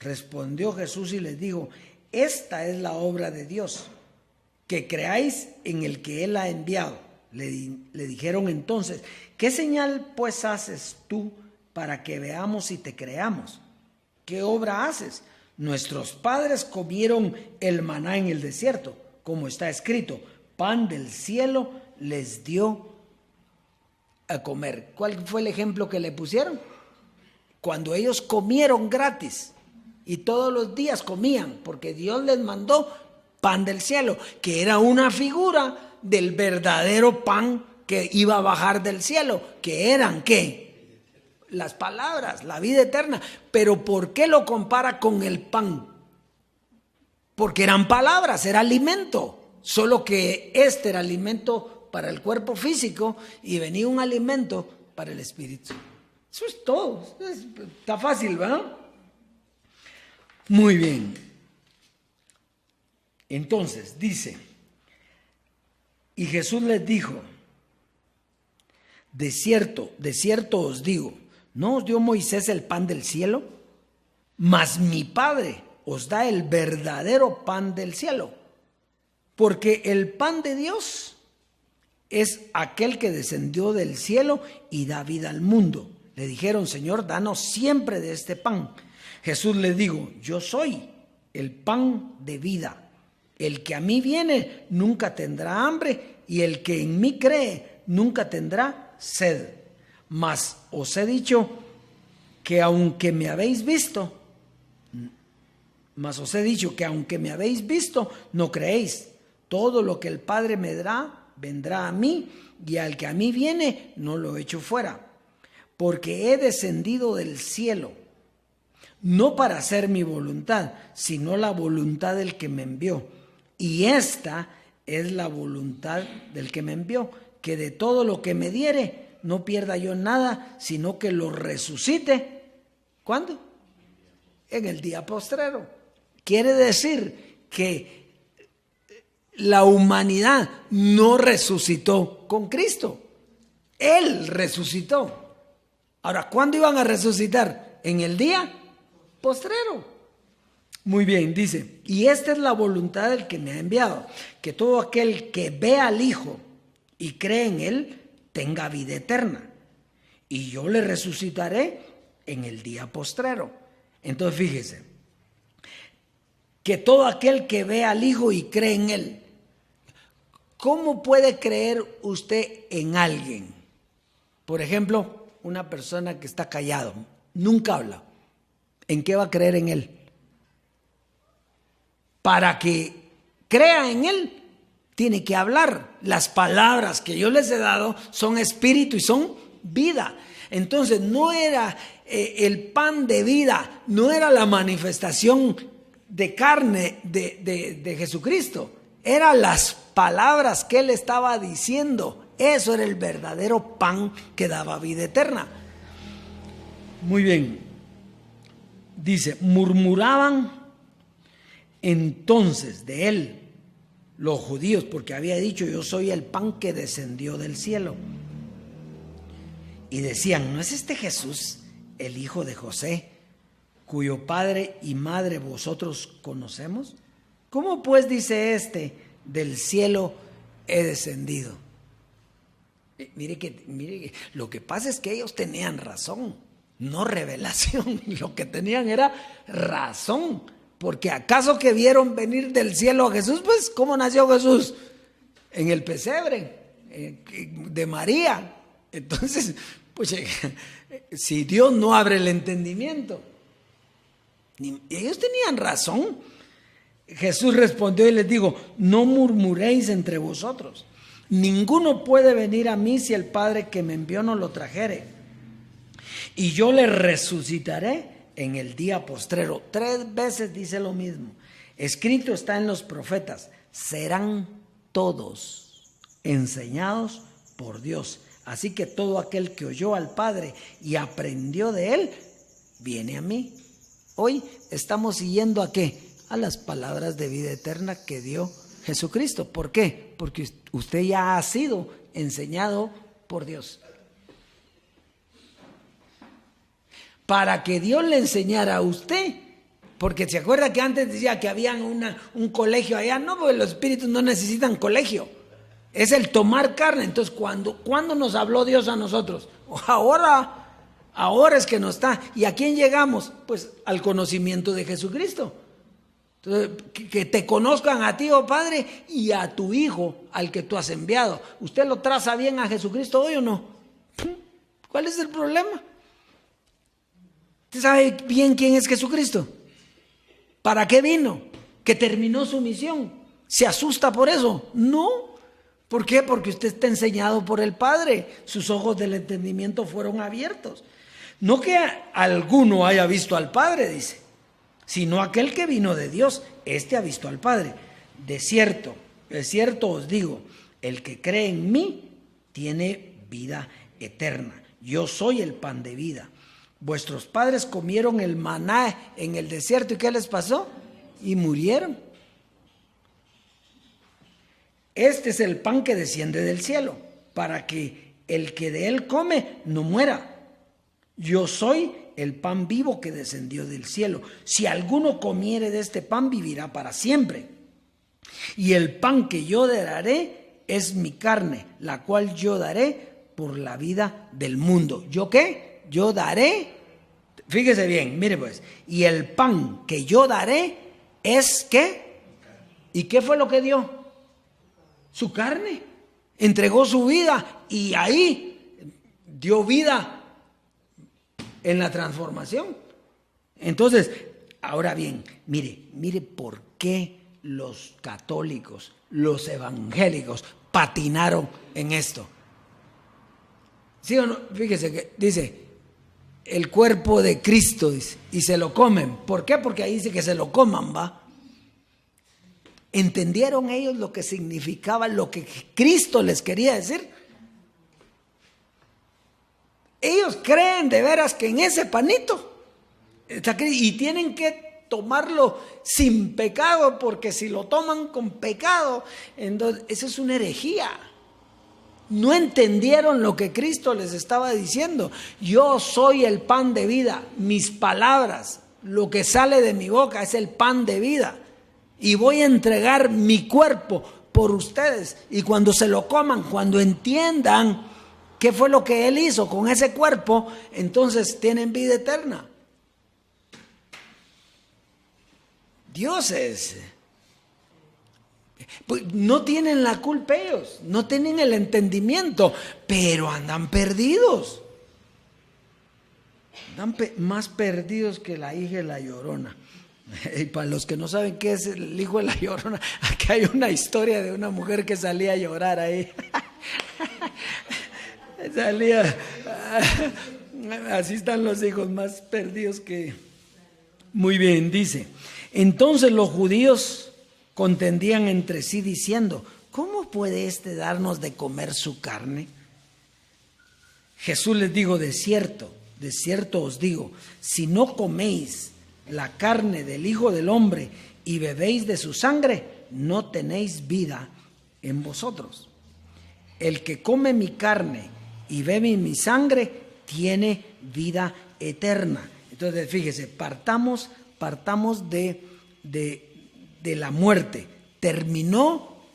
Respondió Jesús y les dijo: esta es la obra de Dios, que creáis en el que Él ha enviado. Le dijeron entonces: ¿qué señal pues haces tú para que veamos y te creamos? ¿Qué obra haces? Nuestros padres comieron el maná en el desierto, como está escrito: pan del cielo les dio a comer. ¿Cuál fue el ejemplo que le pusieron? Cuando ellos comieron gratis y todos los días comían, porque Dios les mandó pan del cielo, que era una figura del verdadero pan que iba a bajar del cielo, que eran ¿qué? Las palabras, la vida eterna. Pero ¿por qué lo compara con el pan? Porque eran palabras, era alimento, solo que este era alimento para el cuerpo físico y venía un alimento para el espíritu. Eso es todo. Está fácil, ¿verdad? Muy bien. Entonces dice: y Jesús les dijo: de cierto os digo, ¿no os dio Moisés el pan del cielo? Mas mi Padre os da el verdadero pan del cielo, porque el pan de Dios es aquel que descendió del cielo y da vida al mundo. Le dijeron: Señor, danos siempre de este pan. Jesús les dijo: yo soy el pan de vida. El que a mí viene nunca tendrá hambre, y el que en mí cree nunca tendrá sed. Mas os he dicho que aunque me habéis visto, no creéis. Todo lo que el Padre me dará vendrá a mí, y al que a mí viene no lo echo fuera. Porque he descendido del cielo, no para hacer mi voluntad, sino la voluntad del que me envió. Y esta es la voluntad del que me envió, que de todo lo que me diere no pierda yo nada, sino que lo resucite. ¿Cuándo? En el día postrero. Quiere decir que la humanidad no resucitó con Cristo. Él resucitó. Ahora, ¿cuándo iban a resucitar? En el día postrero. Muy bien, dice, y esta es la voluntad del que me ha enviado, que todo aquel que ve al Hijo y cree en Él, tenga vida eterna. Y yo le resucitaré en el día postrero. Entonces, fíjese, que todo aquel que ve al Hijo y cree en Él. ¿Cómo puede creer usted en alguien? Por ejemplo, una persona que está callado, nunca habla. ¿En qué va a creer en Él? Para que crea en Él, tiene que hablar. Las palabras que yo les he dado son espíritu y son vida. Entonces no era el pan de vida, no era la manifestación de carne de Jesucristo. Eran las palabras que Él estaba diciendo. Eso era el verdadero pan que daba vida eterna. Muy bien. Dice, murmuraban entonces de Él los judíos, porque había dicho, yo soy el pan que descendió del cielo. Y decían, ¿no es este Jesús el hijo de José, cuyo padre y madre vosotros conocemos? ¿Cómo pues dice este, del cielo he descendido? Mire que lo que pasa es que ellos tenían razón, no revelación. Lo que tenían era razón. Porque acaso que vieron venir del cielo a Jesús, pues ¿cómo nació Jesús? En el pesebre de María. Entonces, pues si Dios no abre el entendimiento. Ellos tenían razón. Jesús respondió y les dijo, no murmuréis entre vosotros. Ninguno puede venir a mí si el Padre que me envió no lo trajere. Y yo le resucitaré en el día postrero. 3 veces dice lo mismo. Escrito está en los profetas, serán todos enseñados por Dios. Así que todo aquel que oyó al Padre y aprendió de Él, viene a mí. Hoy estamos siguiendo ¿a qué? A las palabras de vida eterna que dio Jesucristo. ¿Por qué? Porque usted ya ha sido enseñado por Dios. Para que Dios le enseñara a usted, porque se acuerda que antes decía que había un colegio allá, no, porque los espíritus no necesitan colegio, es el tomar carne. Entonces, ¿cuándo nos habló Dios a nosotros? Ahora es que nos está. ¿Y a quién llegamos? Pues al conocimiento de Jesucristo. Entonces, que te conozcan a ti, oh Padre, y a tu Hijo, al que tú has enviado. ¿Usted lo traza bien a Jesucristo hoy o no? ¿Cuál es el problema? ¿Usted sabe bien quién es Jesucristo? ¿Para qué vino? ¿Que terminó su misión? ¿Se asusta por eso? No. ¿Por qué? Porque usted está enseñado por el Padre. Sus ojos del entendimiento fueron abiertos. No que alguno haya visto al Padre, dice, sino aquel que vino de Dios, este ha visto al Padre. De cierto os digo, el que cree en mí tiene vida eterna. Yo soy el pan de vida. Vuestros padres comieron el maná en el desierto, ¿y qué les pasó? Y murieron. Este es el pan que desciende del cielo, para que el que de él come no muera. Yo soy el pan vivo que descendió del cielo. Si alguno comiere de este pan, vivirá para siempre. Y el pan que yo daré es mi carne, la cual yo daré por la vida del mundo. ¿Yo qué? Yo daré, fíjese bien, mire pues, y el pan que yo daré es ¿qué? ¿Y qué fue lo que dio? Su carne. Entregó su vida y ahí dio vida en la transformación. Entonces, ahora bien, mire por qué los católicos, los evangélicos patinaron en esto. ¿Sí o no? Fíjese que dice el cuerpo de Cristo, dice, y se lo comen. ¿Por qué? Porque ahí dice que se lo coman, ¿va? ¿Entendieron ellos lo que significaba, lo que Cristo les quería decir? Ellos creen de veras que en ese panito está, y tienen que tomarlo sin pecado, porque si lo toman con pecado, entonces eso es una herejía. No entendieron lo que Cristo les estaba diciendo. Yo soy el pan de vida. Mis palabras, lo que sale de mi boca es el pan de vida. Y voy a entregar mi cuerpo por ustedes. Y cuando se lo coman, cuando entiendan qué fue lo que Él hizo con ese cuerpo, entonces tienen vida eterna. Dioses, pues no tienen la culpa ellos, no tienen el entendimiento, pero andan perdidos. Andan más perdidos que la hija de la Llorona. Y para los que no saben qué es el hijo de la Llorona, aquí hay una historia de una mujer que salía a llorar ahí. Salía, así están los hijos más perdidos que... Muy bien, dice. Entonces los judíos contendían entre sí diciendo: ¿cómo puede éste darnos de comer su carne? Jesús les dijo: de cierto os digo, si no coméis la carne del Hijo del Hombre y bebéis de su sangre, no tenéis vida en vosotros. El que come mi carne y bebe mi sangre tiene vida eterna. Entonces fíjese, partamos de la muerte. Terminó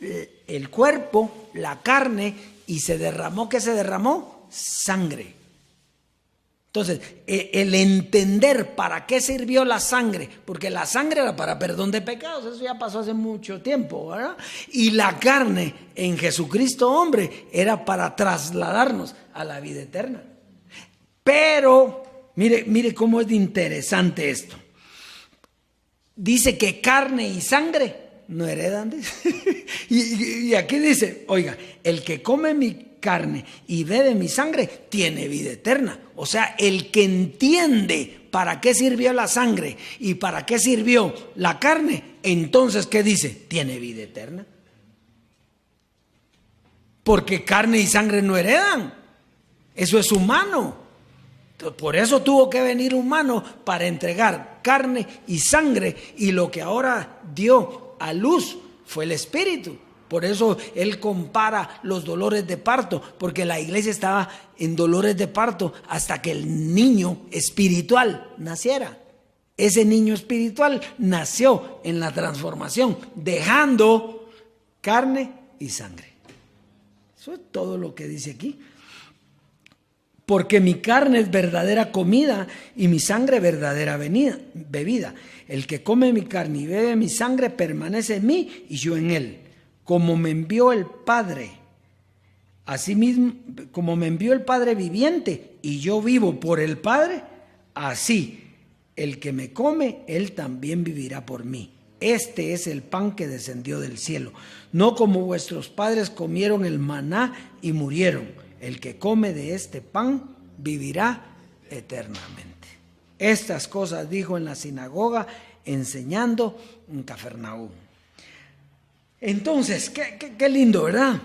el cuerpo, la carne, y se derramó. ¿Qué se derramó? Sangre. Entonces, el entender para qué sirvió la sangre, porque la sangre era para perdón de pecados, eso ya pasó hace mucho tiempo, ¿verdad? Y la carne en Jesucristo hombre era para trasladarnos a la vida eterna. Pero, mire cómo es interesante esto. Dice que carne y sangre no heredan. y aquí dice, oiga, el que come mi carne y bebe mi sangre tiene vida eterna. O sea, el que entiende para qué sirvió la sangre y para qué sirvió la carne, entonces ¿qué dice? Tiene vida eterna. Porque carne y sangre no heredan. Eso es humano. Por eso tuvo que venir humano para entregar carne y sangre, y lo que ahora dio a luz fue el Espíritu. Por eso él compara los dolores de parto, porque la iglesia estaba en dolores de parto hasta que el niño espiritual naciera. Ese niño espiritual nació en la transformación, dejando carne y sangre. Eso es todo lo que dice aquí. Porque mi carne es verdadera comida y mi sangre verdadera bebida. El que come mi carne y bebe mi sangre permanece en mí y yo en él. Como me envió el Padre, asimismo, como me envió el Padre viviente y yo vivo por el Padre, así el que me come, él también vivirá por mí. Este es el pan que descendió del cielo. No como vuestros padres comieron el maná y murieron. El que come de este pan vivirá eternamente. Estas cosas dijo en la sinagoga, enseñando en Cafarnaúm. Entonces, qué lindo, ¿verdad?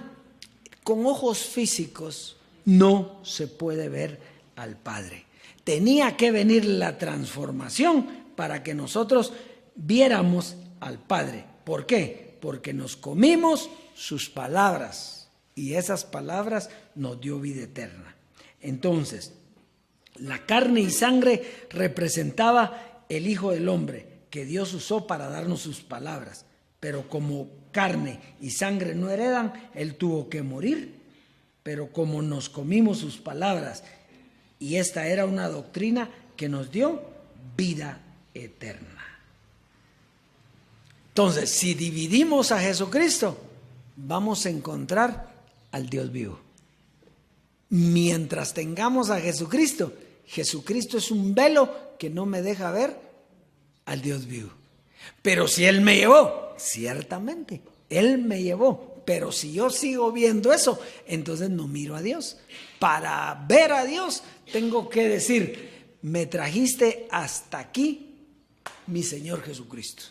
Con ojos físicos no se puede ver al Padre. Tenía que venir la transformación para que nosotros viéramos al Padre. ¿Por qué? Porque nos comimos sus palabras y esas palabras nos dio vida eterna. Entonces, la carne y sangre representaba el Hijo del Hombre que Dios usó para darnos sus palabras. Pero como carne y sangre no heredan, Él tuvo que morir. Pero como nos comimos sus palabras, y esta era una doctrina que nos dio vida eterna. Entonces, si dividimos a Jesucristo, vamos a encontrar al Dios vivo. Mientras tengamos a Jesucristo, Jesucristo es un velo que no me deja ver al Dios vivo. Pero si Él me llevó, ciertamente, Él me llevó. Pero si yo sigo viendo eso, entonces no miro a Dios. Para ver a Dios, tengo que decir, me trajiste hasta aquí, mi Señor Jesucristo.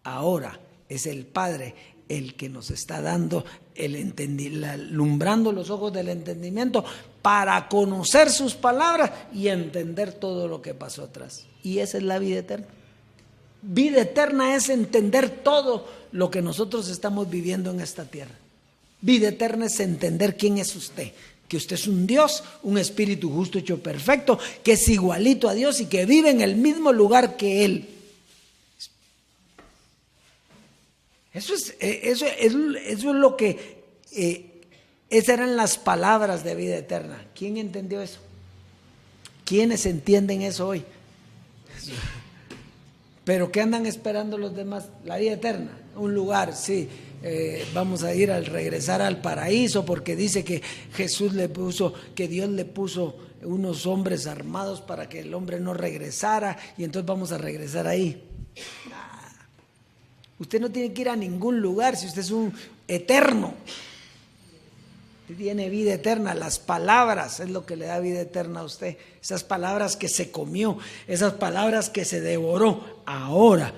Ahora es el Padre el que nos está dando alumbrando los ojos del entendimiento para conocer sus palabras y entender todo lo que pasó atrás. Y esa es la vida eterna. Vida eterna es entender todo lo que nosotros estamos viviendo en esta tierra. Vida eterna es entender quién es usted. Que usted es un Dios, un espíritu justo hecho perfecto, que es igualito a Dios y que vive en el mismo lugar que Él. Eso es lo que, esas eran las palabras de vida eterna. ¿Quién entendió eso? ¿Quiénes entienden eso hoy? ¿Pero qué andan esperando los demás? La vida eterna, un lugar, sí. Vamos a ir al regresar al paraíso porque dice que que Dios le puso unos hombres armados para que el hombre no regresara y entonces vamos a regresar ahí. Usted no tiene que ir a ningún lugar si usted es un eterno. Usted tiene vida eterna. Las palabras es lo que le da vida eterna a usted. Esas palabras que se comió, esas palabras que se devoró, ahora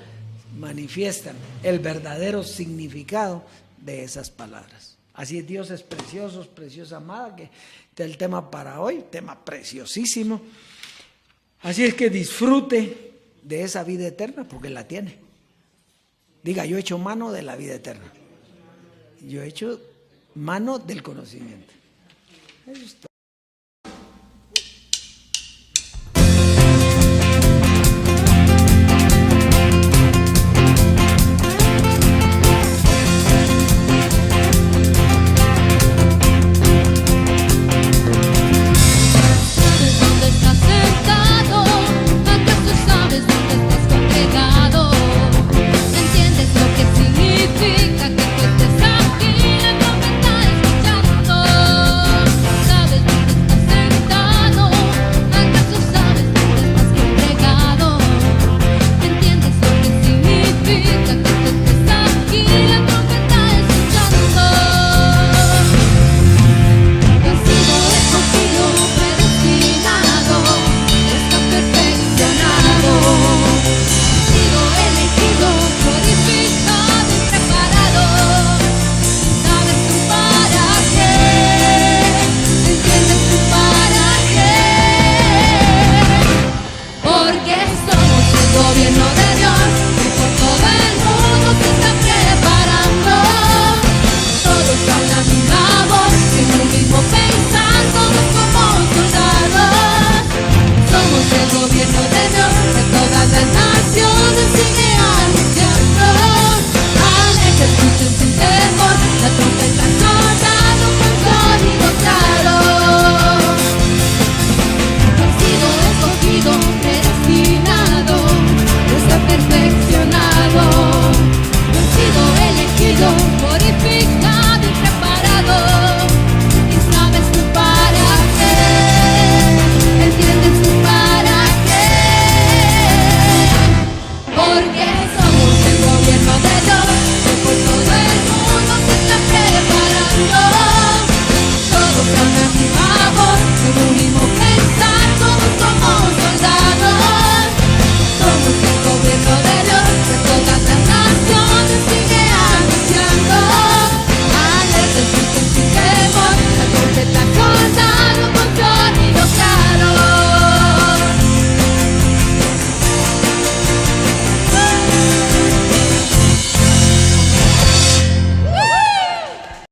manifiestan el verdadero significado de esas palabras. Así es, Dios es precioso, preciosa amada, que este es el tema para hoy, tema preciosísimo. Así es que disfrute de esa vida eterna porque la tiene. Diga, yo he hecho mano de la vida eterna. Yo he hecho mano del conocimiento. Eso es todo.